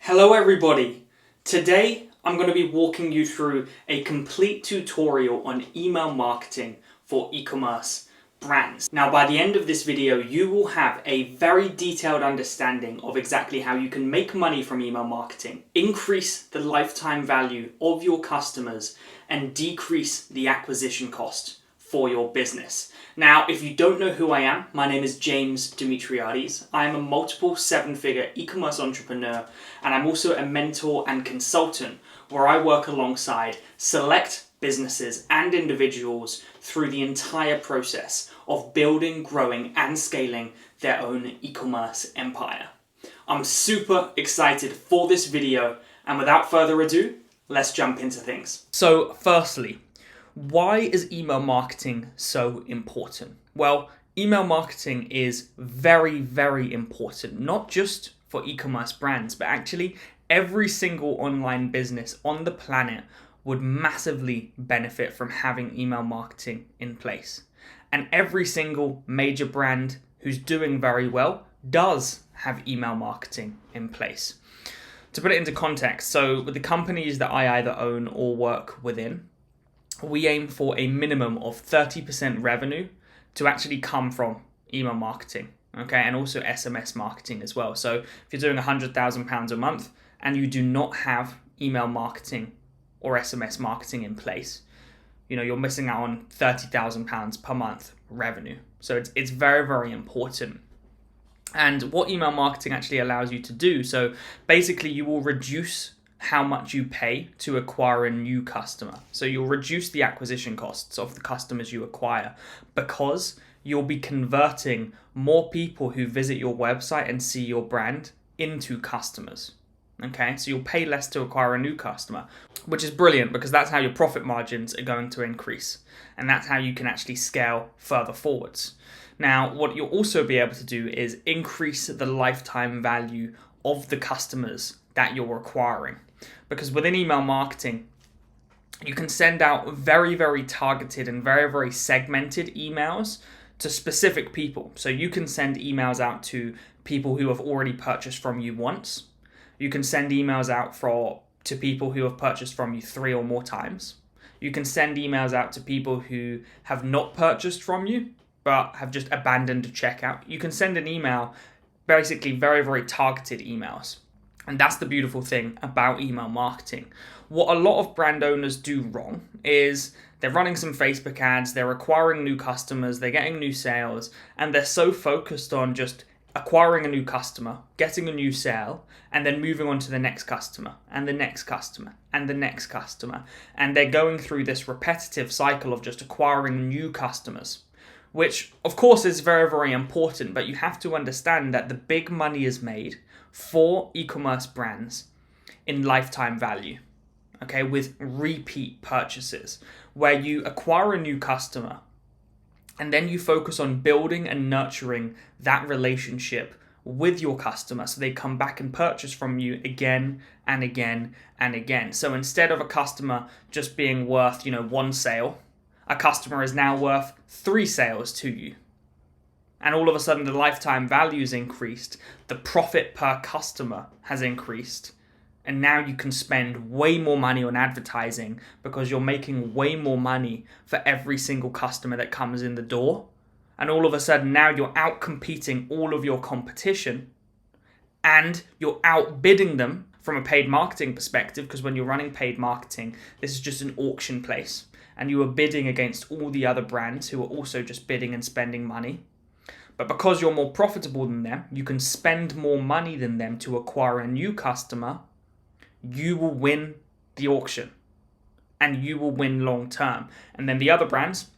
Hello everybody! Today I'm going to be walking you through a complete tutorial on email marketing for e-commerce brands. Now by the end of this video you will have a very detailed understanding of exactly how you can make money from email marketing, increase the lifetime value of your customers and decrease the acquisition cost for your business. Now, if you don't know who I am, my name is James Dimitriades. I am a multiple seven-figure e-commerce entrepreneur, and I'm also a mentor and consultant where I work alongside select businesses and individuals through the entire process of building, growing, and scaling their own e-commerce empire. I'm super excited for this video, and without further ado, let's jump into things. So, firstly, why is email marketing so important? Well, email marketing is very, very important, not just for e-commerce brands, but actually every single online business on the planet would massively benefit from having email marketing in place. And every single major brand who's doing very well does have email marketing in place. To put it into context, so with the companies that I either own or work within, we aim for a minimum of 30% revenue to actually come from email marketing, okay, and also SMS marketing as well. So if you're doing £100,000 a month and you do not have email marketing or SMS marketing in place, you're missing out on £30,000 per month revenue. So it's very, very important. And what email marketing actually allows you to do, so basically you will reduce how much you pay to acquire a new customer. So you'll reduce the acquisition costs of the customers you acquire because you'll be converting more people who visit your website and see your brand into customers. Okay, so you'll pay less to acquire a new customer, which is brilliant because that's how your profit margins are going to increase. And that's how you can actually scale further forwards. Now, what you'll also be able to do is increase the lifetime value of the customers that you're acquiring. Because within email marketing, you can send out very, very targeted and very, very segmented emails to specific people. So you can send emails out to people who have already purchased from you once. You can send emails out to people who have purchased from you 3 or more times. You can send emails out to people who have not purchased from you, but have just abandoned a checkout. You can send an email, basically very, very targeted emails. And that's the beautiful thing about email marketing. What a lot of brand owners do wrong is they're running some Facebook ads, they're acquiring new customers, they're getting new sales, and they're so focused on just acquiring a new customer, getting a new sale, and then moving on to the next customer, and the next customer, and the next customer. And they're going through this repetitive cycle of just acquiring new customers, which of course is very, very important, but you have to understand that the big money is made for e-commerce brands in lifetime value, okay, with repeat purchases, where you acquire a new customer and then you focus on building and nurturing that relationship with your customer so they come back and purchase from you again and again and again. So instead of a customer just being worth, one sale, a customer is now worth 3 sales to you. And all of a sudden the lifetime value is increased, the profit per customer has increased, and now you can spend way more money on advertising because you're making way more money for every single customer that comes in the door. And all of a sudden now you're out competing all of your competition and you're outbidding them from a paid marketing perspective, because when you're running paid marketing, this is just an auction place and you are bidding against all the other brands who are also just bidding and spending money. But because you're more profitable than them, you can spend more money than them to acquire a new customer, you will win the auction and you will win long term. And then the other brands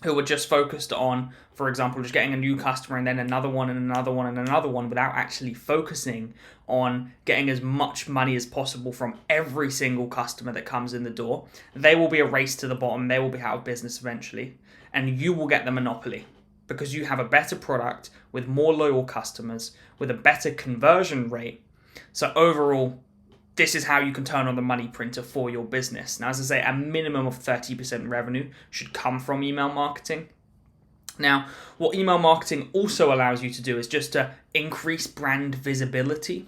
who are just focused on, for example, just getting a new customer and then another one and another one and another one without actually focusing on getting as much money as possible from every single customer that comes in the door, they will be a race to the bottom. They will be out of business eventually, and you will get the monopoly because you have a better product with more loyal customers, with a better conversion rate. So overall, this is how you can turn on the money printer for your business. Now, as I say, a minimum of 30% revenue should come from email marketing. Now, what email marketing also allows you to do is just to increase brand visibility.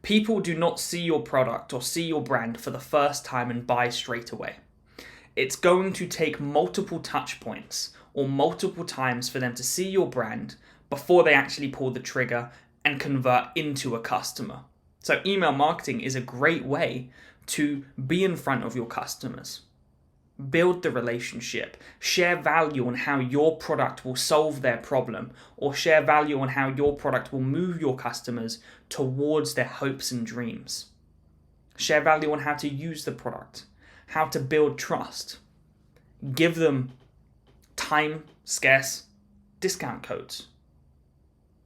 People do not see your product or see your brand for the first time and buy straight away. It's going to take multiple touch points or multiple times for them to see your brand before they actually pull the trigger and convert into a customer. So email marketing is a great way to be in front of your customers. Build the relationship, share value on how your product will solve their problem, or share value on how your product will move your customers towards their hopes and dreams. Share value on how to use the product, how to build trust. Give them time-scarce discount codes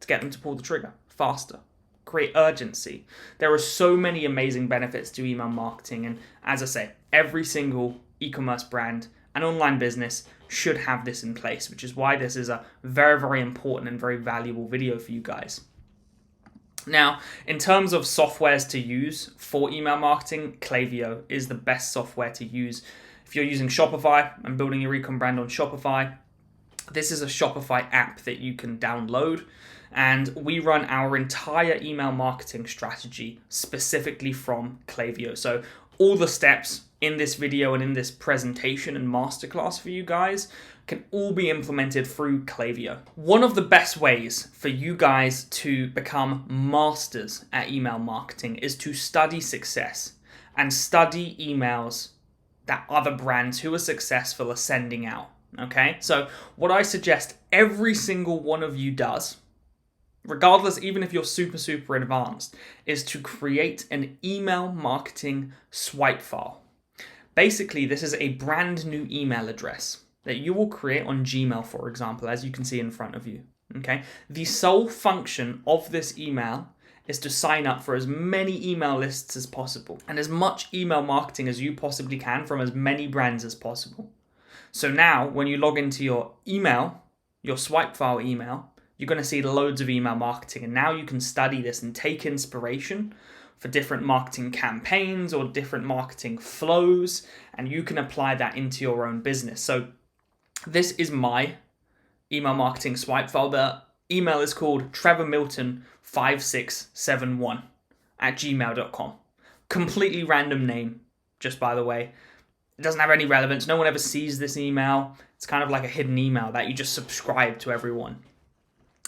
to get them to pull the trigger faster. Create urgency. There are so many amazing benefits to email marketing, and as I say, every single e-commerce brand and online business should have this in place, which is why this is a very, very important and very valuable video for you guys. Now, in terms of softwares to use for email marketing, Klaviyo is the best software to use. If you're using Shopify and building your e-com brand on Shopify, this is a Shopify app that you can download, and we run our entire email marketing strategy specifically from Klaviyo. So all the steps in this video and in this presentation and masterclass for you guys can all be implemented through Klaviyo. One of the best ways for you guys to become masters at email marketing is to study success and study emails that other brands who are successful are sending out. Okay, so what I suggest every single one of you does, regardless, even if you're super advanced, is to create an email marketing swipe file. Basically, this is a brand new email address that you will create on Gmail, for example, as you can see in front of you. Okay, the sole function of this email is to sign up for as many email lists as possible and as much email marketing as you possibly can from as many brands as possible. So now, when you log into your email, your swipe file email, you're going to see loads of email marketing, and now you can study this and take inspiration for different marketing campaigns or different marketing flows, and you can apply that into your own business. So this is my email marketing swipe file. The email is called trevormilton5671@gmail.com. Completely random name, just by the way. It doesn't have any relevance. No one ever sees this email. It's kind of like a hidden email that you just subscribe to everyone.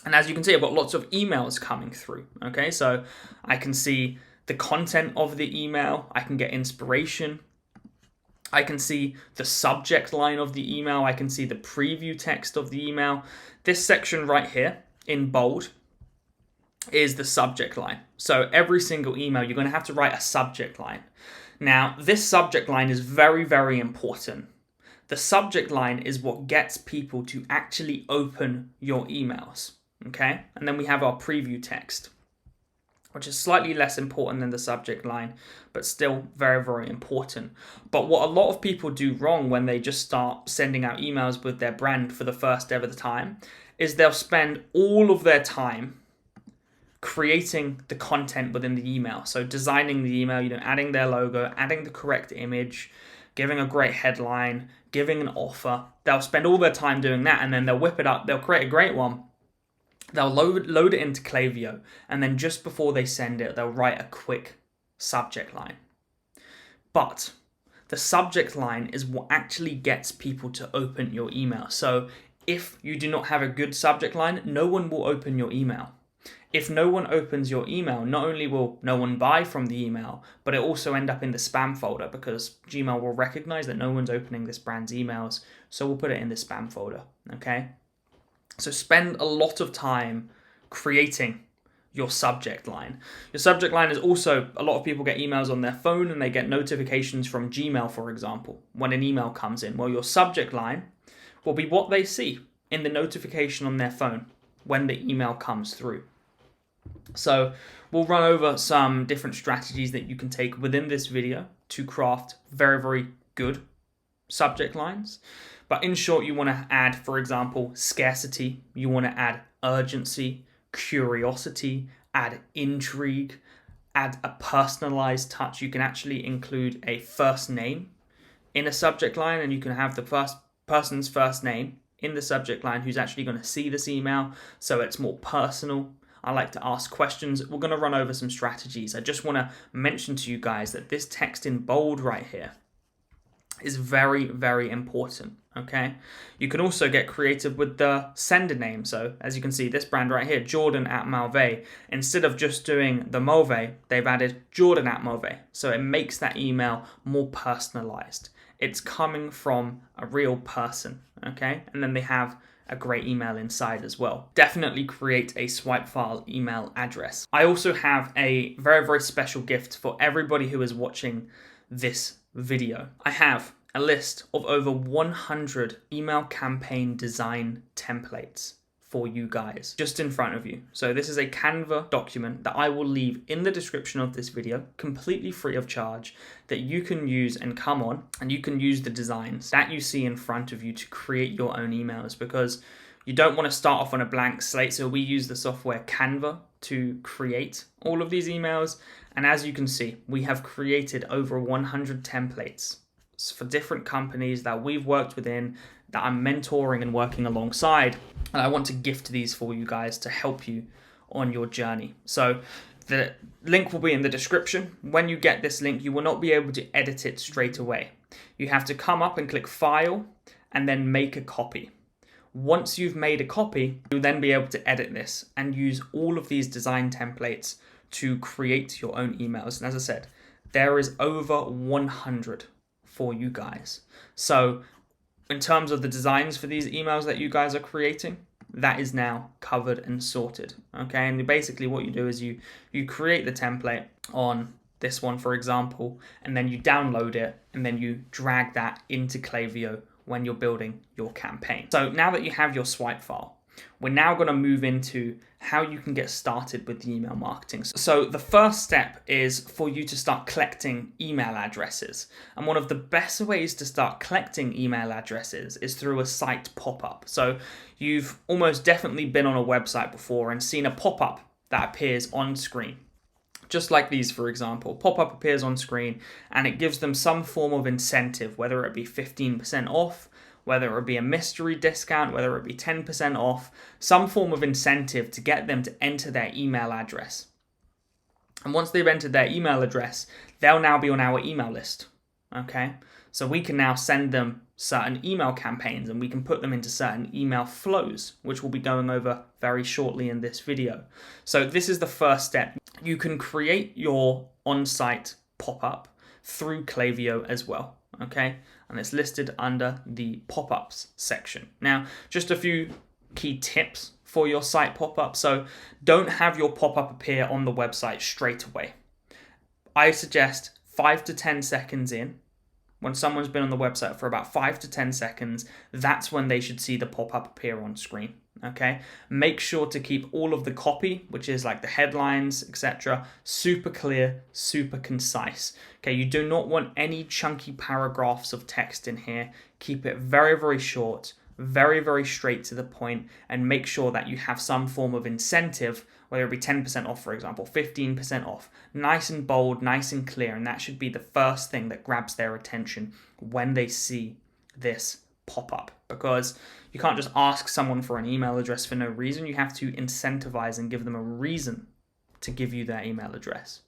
And as you can see, I've got lots of emails coming through. Okay, so I can see the content of the email. I can get inspiration. I can see the subject line of the email. I can see the preview text of the email. This section right here in bold is the subject line. So every single email, you're going to have to write a subject line. Now, this subject line is very, very important. The subject line is what gets people to actually open your emails. Okay, and then we have our preview text, which is slightly less important than the subject line, but still very, very important. But what a lot of people do wrong when they just start sending out emails with their brand for the first ever time is they'll spend all of their time creating the content within the email. So designing the email, adding their logo, adding the correct image, giving a great headline, giving an offer. They'll spend all their time doing that, and then they'll whip it up. They'll create a great one. They'll load it into Klaviyo, and then just before they send it, they'll write a quick subject line. But the subject line is what actually gets people to open your email. So if you do not have a good subject line, no one will open your email. If no one opens your email, not only will no one buy from the email, but it'll also end up in the spam folder because Gmail will recognize that no one's opening this brand's emails, so we'll put it in the spam folder, okay? So spend a lot of time creating your subject line. Your subject line is also, a lot of people get emails on their phone and they get notifications from Gmail, for example, when an email comes in. Well, your subject line will be what they see in the notification on their phone when the email comes through. So we'll run over some different strategies that you can take within this video to craft very, very good subject lines. But in short, you want to add, for example, scarcity. You want to add urgency, curiosity, add intrigue, add a personalized touch. You can actually include a first name in a subject line, and you can have the first person's first name in the subject line who's actually going to see this email, so it's more personal. I like to ask questions. We're going to run over some strategies. I just want to mention to you guys that this text in bold right here is very, very important, okay? You can also get creative with the sender name. So as you can see, this brand right here, Jordan at Malve, instead of just doing the Malve, they've added Jordan at Malve. So it makes that email more personalized. It's coming from a real person, okay? And then they have a great email inside as well. Definitely create a swipe file email address. I also have a very, very special gift for everybody who is watching this video. I have a list of over 100 email campaign design templates for you guys just in front of you. So this is a Canva document that I will leave in the description of this video, completely free of charge, that you can use and come on and you can use the designs that you see in front of you to create your own emails, because you don't want to start off on a blank slate. So we use the software Canva to create all of these emails. And as you can see, we have created over 100 templates for different companies that we've worked within, that I'm mentoring and working alongside. And I want to gift these for you guys to help you on your journey. So the link will be in the description. When you get this link, you will not be able to edit it straight away. You have to come up and click File and then make a copy. Once you've made a copy, you'll then be able to edit this and use all of these design templates to create your own emails. And as I said, there is over 100 for you guys. So in terms of the designs for these emails that you guys are creating, that is now covered and sorted. Okay, and basically what you do is you create the template on this one, for example, and then you download it and then you drag that into Klaviyo when you're building your campaign. So now that you have your swipe file, we're now going to move into how you can get started with the email marketing. So the first step is for you to start collecting email addresses. And one of the best ways to start collecting email addresses is through a site pop-up. So you've almost definitely been on a website before and seen a pop-up that appears on screen. Just like these, for example, pop-up appears on screen and it gives them some form of incentive, whether it be 15% off, whether it be a mystery discount, whether it be 10% off, some form of incentive to get them to enter their email address. And once they've entered their email address, they'll now be on our email list, okay? So we can now send them certain email campaigns and we can put them into certain email flows, which we'll be going over very shortly in this video. So this is the first step. You can create your on-site pop-up through Klaviyo as well, okay? And it's listed under the pop-ups section. Now, just a few key tips for your site pop-up. So don't have your pop-up appear on the website straight away. I suggest 5 to 10 seconds in, when someone's been on the website for about 5 to 10 seconds, that's when they should see the pop-up appear on screen, okay? Make sure to keep all of the copy, which is like the headlines, etc., super clear, super concise, okay? You do not want any chunky paragraphs of text in here. Keep it very, very short, very, very straight to the point, and make sure that you have some form of incentive, whether it be 10% off, for example, 15% off, nice and bold, nice and clear, and that should be the first thing that grabs their attention when they see this pop-up, because you can't just ask someone for an email address for no reason. You have to incentivize and give them a reason to give you their email address,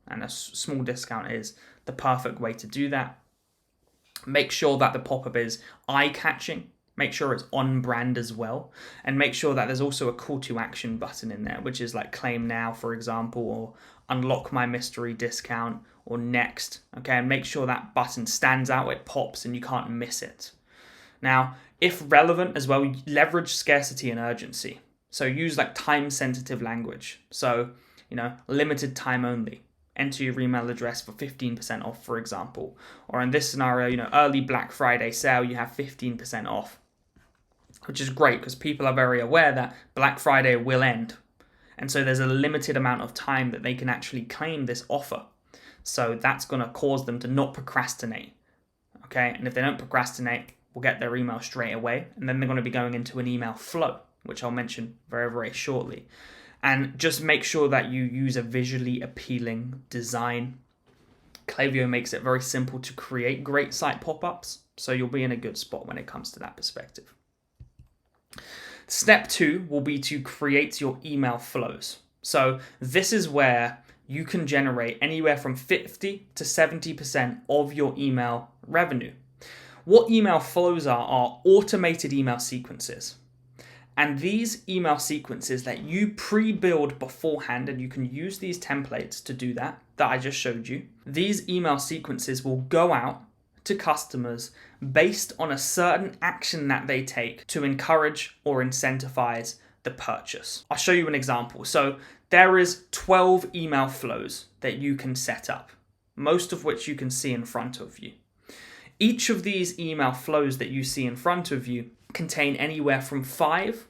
and a small discount is the perfect way to do that. Make sure that the pop-up is eye-catching. Make sure it's on brand as well, and make sure that there's also a call to action button in there, which is like claim now, for example, or unlock my mystery discount, or next, okay? And make sure that button stands out, it pops, and you can't miss it. Now, if relevant as well, leverage scarcity and urgency. So use like time-sensitive language. So, limited time only. Enter your email address for 15% off, for example. Or in this scenario, early Black Friday sale, you have 15% off. Which is great because people are very aware that Black Friday will end. And so there's a limited amount of time that they can actually claim this offer. So that's going to cause them to not procrastinate. Okay, and if they don't procrastinate, we'll get their email straight away. And then they're going to be going into an email flow, which I'll mention very, very shortly. And just make sure that you use a visually appealing design. Klaviyo makes it very simple to create great site pop-ups. So you'll be in a good spot when it comes to that perspective. Step 2 will be to create your email flows. So this is where you can generate anywhere from 50 to 70% of your email revenue. What email flows are automated email sequences. And these email sequences that you pre-build beforehand, and you can use these templates to do that I just showed you. These email sequences will go out to customers based on a certain action that they take to encourage or incentivize the purchase. I'll show you an example. So there is 12 email flows that you can set up, most of which you can see in front of you. Each of these email flows that you see in front of you contain anywhere from 5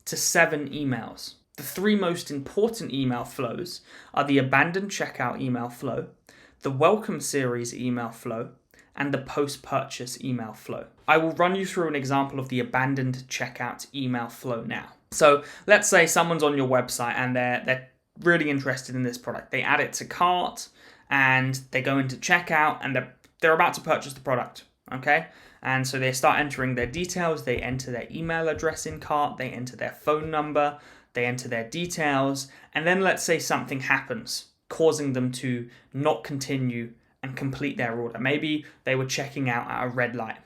to 7 emails. The 3 most important email flows are the abandoned checkout email flow, the welcome series email flow, and the post-purchase email flow. I will run you through an example of the abandoned checkout email flow now. So let's say someone's on your website and they're really interested in this product. They add it to cart and they go into checkout and they're about to purchase the product, okay? And so they start entering their details, they enter their email address in cart, they enter their phone number, they enter their details, and then let's say something happens, causing them to not continue and complete their order. Maybe they were checking out at a red light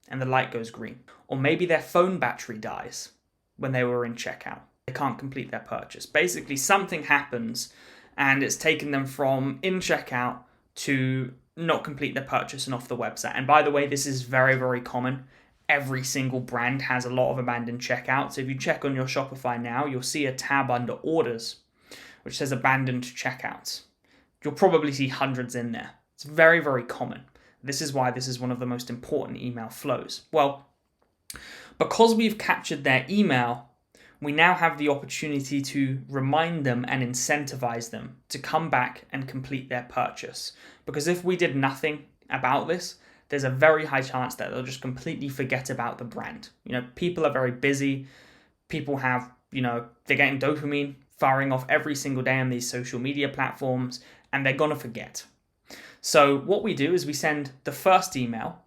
and the light goes green. Or maybe their phone battery dies when they were in checkout. They can't complete their purchase. Basically, something happens and it's taken them from in checkout to not complete their purchase and off the website. And by the way, this is very, very common. Every single brand has a lot of abandoned checkouts. So if you check on your Shopify now, you'll see a tab under orders, which says abandoned checkouts. You'll probably see hundreds in there. It's very, very common. This is why this is one of the most important email flows. Well, because we've captured their email, we now have the opportunity to remind them and incentivize them to come back and complete their purchase. Because if we did nothing about this, there's a very high chance that they'll just completely forget about the brand. You know, people are very busy. People have, they're getting dopamine firing off every single day on these social media platforms, and they're going to forget. So what we do is we send the first email,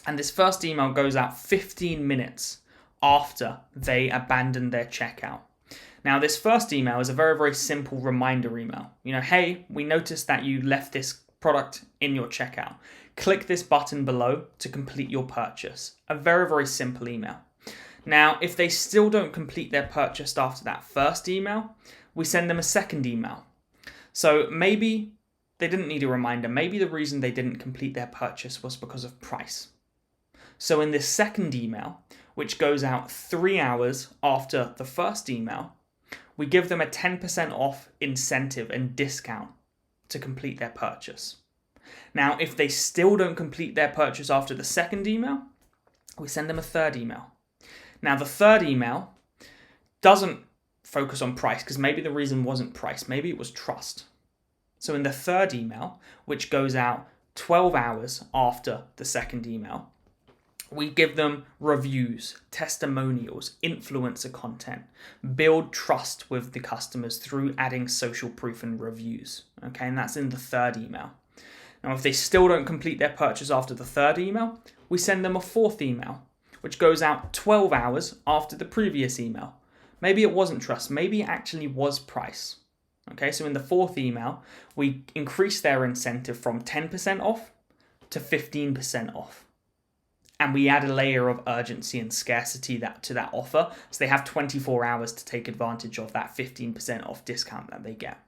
and this first email goes out 15 minutes after they abandon their checkout. Now, this first email is a very, very simple reminder email. Hey, we noticed that you left this product in your checkout. Click this button below to complete your purchase. A very, very simple email. Now, if they still don't complete their purchase after that first email, we send them a second email. So maybe they didn't need a reminder. Maybe the reason they didn't complete their purchase was because of price. So in this second email, which goes out 3 hours after the first email, we give them a 10% off incentive and discount to complete their purchase. Now, if they still don't complete their purchase after the second email, we send them a third email. Now, the third email doesn't focus on price because maybe the reason wasn't price, maybe it was trust. So in the third email, which goes out 12 hours after the second email, we give them reviews, testimonials, influencer content, build trust with the customers through adding social proof and reviews. Okay, and that's in the third email. Now, if they still don't complete their purchase after the third email, we send them a fourth email, which goes out 12 hours after the previous email. Maybe it wasn't trust, maybe it actually was price. Okay, so in the fourth email, we increase their incentive from 10% off to 15% off. And we add a layer of urgency and scarcity to that offer. So they have 24 hours to take advantage of that 15% off discount that they get.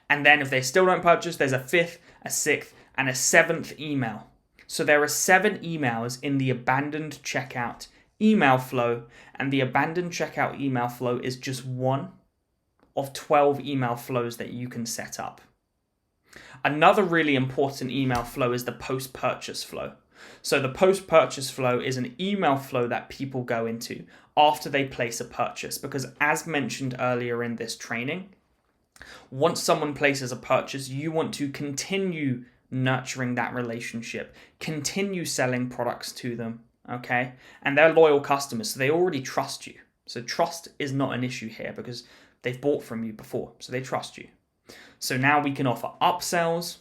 And then if they still don't purchase, there's a fifth, a sixth, and a seventh email. So there are 7 emails in the abandoned checkout email flow. And the abandoned checkout email flow is just one of 12 email flows that you can set up. Another really important email flow is the post-purchase flow. So the post-purchase flow is an email flow that people go into after they place a purchase, because as mentioned earlier in this training, once someone places a purchase, you want to continue nurturing that relationship, continue selling products to them, okay? And they're loyal customers, so they already trust you. So trust is not an issue here because they've bought from you before, so they trust you. So now we can offer upsells,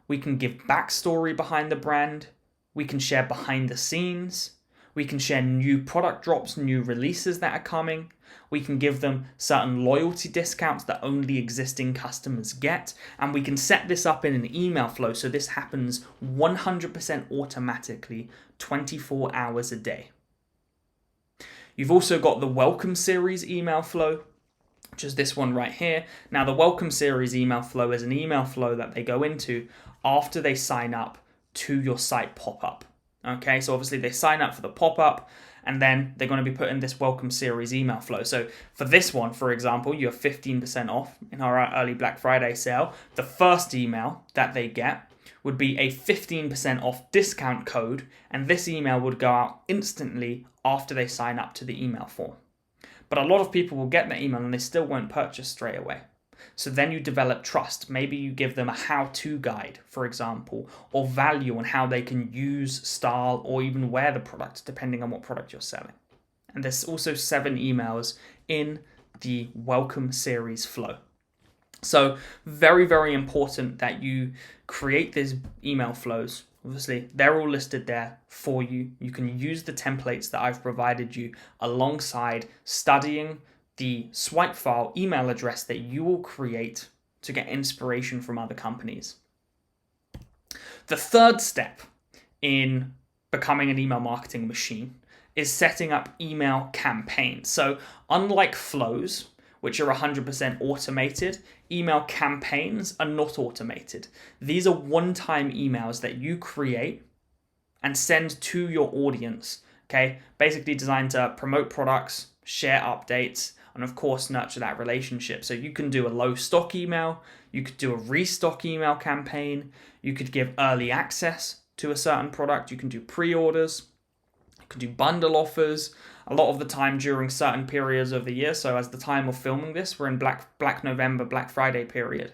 we can give backstory behind the brand, we can share behind the scenes, We can share new product drops, new releases that are coming. We can give them certain loyalty discounts that only existing customers get. And we can set this up in an email flow so this happens 100% automatically, 24 hours a day. You've also got the welcome series email flow, which is this one right here. Now, the welcome series email flow is an email flow that they go into after they sign up to your site pop-up. Okay, so obviously they sign up for the pop-up and then they're going to be put in this welcome series email flow. So for this one, for example, you have 15% off in our early Black Friday sale. The first email that they get would be a 15% off discount code, and this email would go out instantly after they sign up to the email form. But a lot of people will get that email and they still won't purchase straight away. So then you develop trust. Maybe you give them a how-to guide, for example, or value on how they can use, style, or even wear the product, depending on what product you're selling. And there's also 7 emails in the welcome series flow. So very, very important that you create these email flows. Obviously, they're all listed there for you. You can use the templates that I've provided you alongside studying the swipe file email address that you will create to get inspiration from other companies. The third step in becoming an email marketing machine is setting up email campaigns. So unlike flows, which are 100% automated, email campaigns are not automated. These are one-time emails that you create and send to your audience, okay? Basically designed to promote products, share updates, and of course, nurture that relationship. So you can do a low stock email, you could do a restock email campaign, you could give early access to a certain product, you can do pre-orders, you can do bundle offers, a lot of the time during certain periods of the year. So as the time of filming this, we're in Black November, Black Friday period.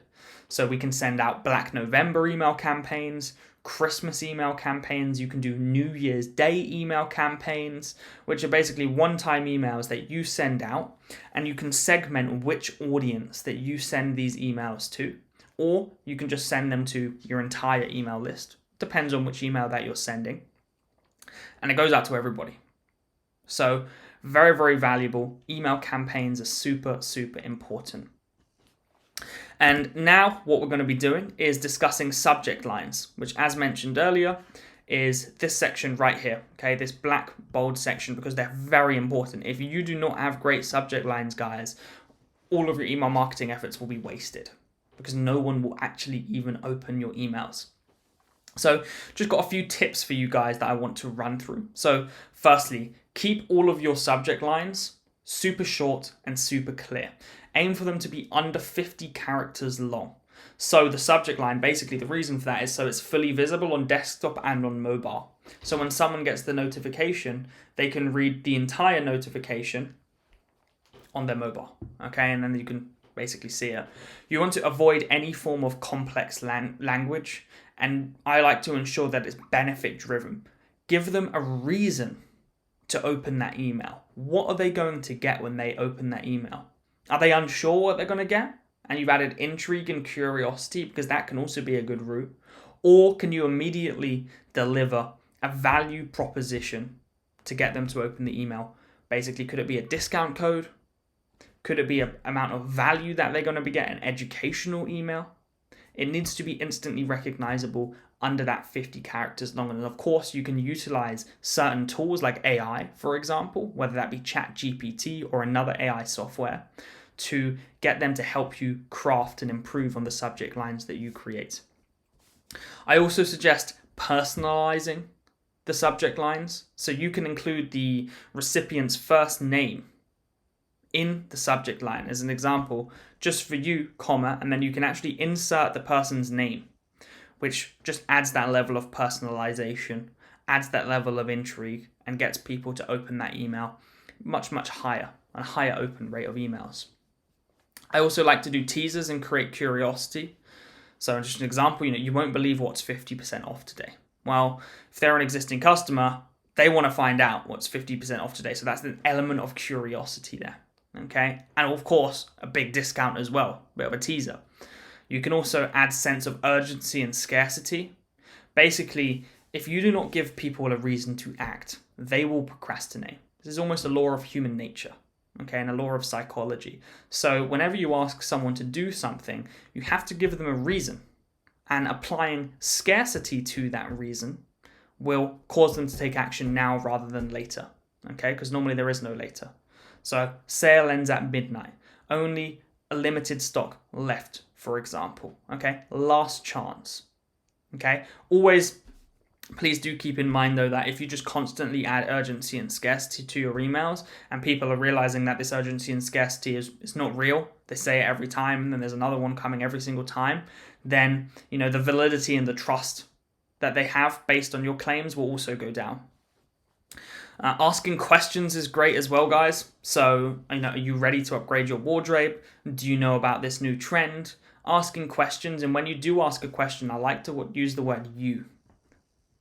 So we can send out Black November email campaigns, Christmas email campaigns. You can do New Year's Day email campaigns, which are basically one-time emails that you send out, and you can segment which audience that you send these emails to, or you can just send them to your entire email list. Depends on which email that you're sending. And it goes out to everybody. So very, very valuable. Email campaigns are super, super important. And now what we're going to be doing is discussing subject lines, which, as mentioned earlier, is this section right here, okay? This black bold section, because they're very important. If you do not have great subject lines, guys, all of your email marketing efforts will be wasted because no one will actually even open your emails. So just got a few tips for you guys that I want to run through. So firstly, keep all of your subject lines super short and super clear. Aim for them to be under 50 characters long. So the subject line, basically the reason for that is so it's fully visible on desktop and on mobile. So when someone gets the notification, they can read the entire notification on their mobile, okay? And then you can basically see it. You want to avoid any form of complex language, and I like to ensure that it's benefit driven. Give them a reason to open that email. What are they going to get when they open that email? Are they unsure what they're going to get? And you've added intrigue and curiosity, because that can also be a good route. Or can you immediately deliver a value proposition to get them to open the email? Basically, could it be a discount code? Could it be an amount of value that they're going to be getting, an educational email? It needs to be instantly recognizable under that 50 characters long. And of course, you can utilize certain tools like AI, for example, whether that be ChatGPT or another AI software, to get them to help you craft and improve on the subject lines that you create. I also suggest personalizing the subject lines. So you can include the recipient's first name in the subject line as an example, just for you, comma, and then you can actually insert the person's name, which just adds that level of personalization, adds that level of intrigue, and gets people to open that email much, much higher, a higher open rate of emails. I also like to do teasers and create curiosity. So just an example, you won't believe what's 50% off today. Well, if they're an existing customer, they want to find out what's 50% off today. So that's an element of curiosity there. Okay, and of course, a big discount as well, a bit of a teaser. You can also add sense of urgency and scarcity. Basically, if you do not give people a reason to act, they will procrastinate. This is almost a law of human nature, okay, and a law of psychology. So whenever you ask someone to do something, you have to give them a reason, and applying scarcity to that reason will cause them to take action now rather than later, okay, because normally there is no later. So sale ends at midnight, only a limited stock left, for example, okay, last chance, okay. Always, please do keep in mind though that if you just constantly add urgency and scarcity to your emails, and people are realizing that this urgency and scarcity is not real, they say it every time and then there's another one coming every single time, then the validity and the trust that they have based on your claims will also go down. Asking questions is great as well, guys. So, are you ready to upgrade your wardrobe? Do you know about this new trend? Asking questions, and when you do ask a question, I like to use the word you,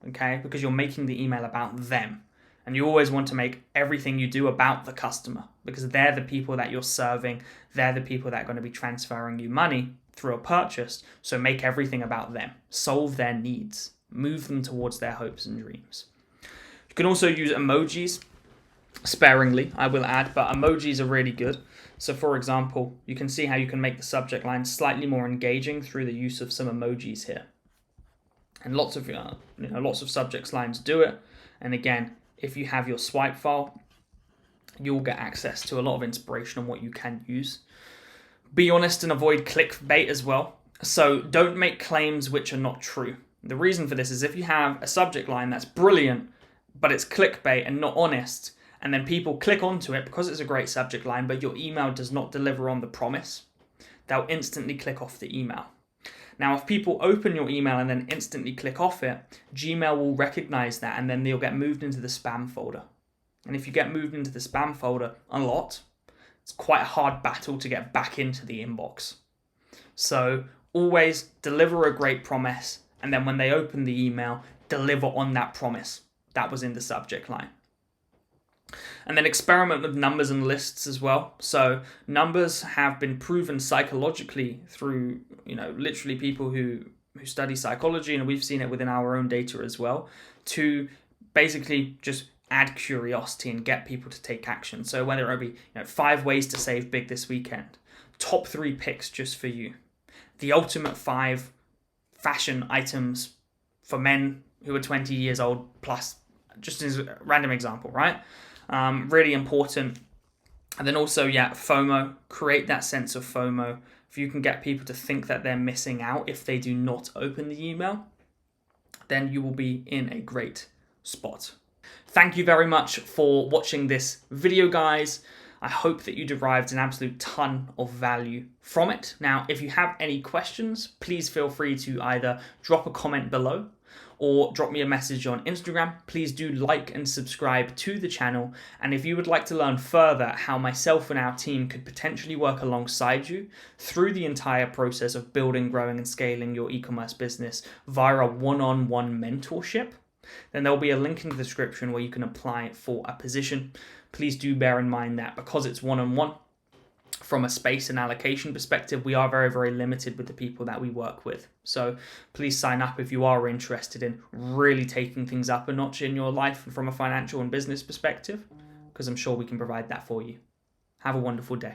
okay? Because you're making the email about them. And you always want to make everything you do about the customer, because they're the people that you're serving. They're the people that are going to be transferring you money through a purchase. So make everything about them. Solve their needs. Move them towards their hopes and dreams. You can also use emojis, sparingly, I will add, but emojis are really good. So for example, you can see how you can make the subject line slightly more engaging through the use of some emojis here. And lots of subject lines do it. And again, if you have your swipe file, you'll get access to a lot of inspiration on what you can use. Be honest and avoid clickbait as well. So don't make claims which are not true. The reason for this is if you have a subject line that's brilliant, but it's clickbait and not honest, and then people click onto it because it's a great subject line, but your email does not deliver on the promise, they'll instantly click off the email. Now, if people open your email and then instantly click off it, Gmail will recognize that, and then they'll get moved into the spam folder. And if you get moved into the spam folder a lot, it's quite a hard battle to get back into the inbox. So always deliver a great promise, and then when they open the email, deliver on that promise that was in the subject line. And then experiment with numbers and lists as well. So numbers have been proven psychologically through, literally people who study psychology, and we've seen it within our own data as well, to basically just add curiosity and get people to take action. So whether it be 5 ways to save big this weekend, top 3 picks just for you, the ultimate 5 fashion items for men who are 20 years old plus, just as a random example, right? Really important. And then also, FOMO, create that sense of FOMO. If you can get people to think that they're missing out if they do not open the email, then you will be in a great spot. Thank you very much for watching this video, guys. I hope that you derived an absolute ton of value from it. Now, if you have any questions, please feel free to either drop a comment below or drop me a message on Instagram. Please do like and subscribe to the channel. And if you would like to learn further how myself and our team could potentially work alongside you through the entire process of building, growing, and scaling your e-commerce business via a one-on-one mentorship, then there'll be a link in the description where you can apply for a position. Please do bear in mind that because it's one-on-one, from a space and allocation perspective, we are very, very limited with the people that we work with. So please sign up if you are interested in really taking things up a notch in your life from a financial and business perspective, because I'm sure we can provide that for you. Have a wonderful day.